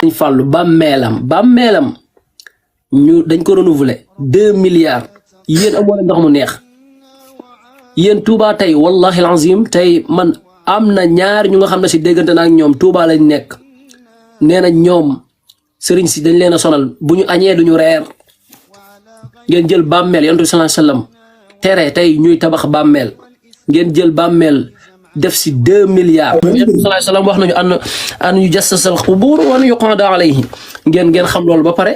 Sëñ Fallu bàmmeelam ñu dañ ko renouveler 2 milliards yéen amoo leen ndox mu neex yéen Touba tey wallahi alazim tey man am na ñaar ñu nga xam ne si déggante na ak ñoom Touba lañ nekk nee na ñoom sëriñ si dañ leen a sonal bu ñu añee duñu reer ngeen jël bàmmeel yonent bi sallallahu alayhi wasallam tere tey ñuy tabax bàmmeel ngeen jël bàmmeel def si 2 milliards. yonent bi sallallahu alayhi wasallam wax nañu an yu jassasal xubur wa an yuqada alayhi ngeen xam loolu ba pare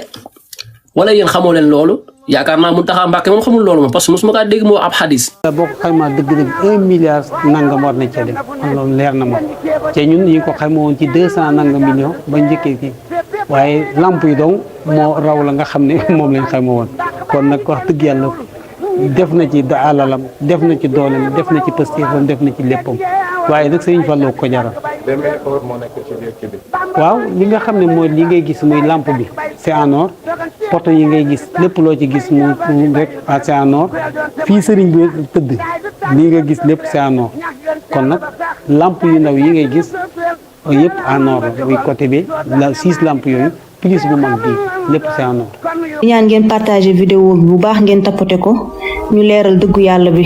wala yéen xamoo leen loolu yaakaar naa Mountakha Mbacké moom xamul loolu moom parce que mosuma kaa dégg moo ab xadis. boo ko xaymaa dëgg-dëgg 1 milliard nangam war na cee dem loolu leer na ma te ñun ñu ngi ko xayma woon ci 200 nangam millions ba njëkkee kii waaye lamp yi dong moo raw la nga xam ne moom lañ xayma woon kon nag wax dëgg yàlla def na ci alalam def na ci dooleem def na ci pëstéefam def na ci léppam waaye nag Sëriñ Fallu ko jaral. waaw li nga xam ne mooy li ngay gis muy lampe bi c'est en or poto yi ngay gis lépp loo ci gis mu rek c'est en or fii sëriñ bi tëdd lii nga gis lépp c'est en or kon nag lampe yu ndaw yi ngay gis yëpp en or la muy côté bi la 6 lampes yooyu plus bu mag bii lépp c'est en or. ñaan ngeen partager vidéo bi bu baax ngeen tapoter ko ñu leeral dëggu yàlla bi.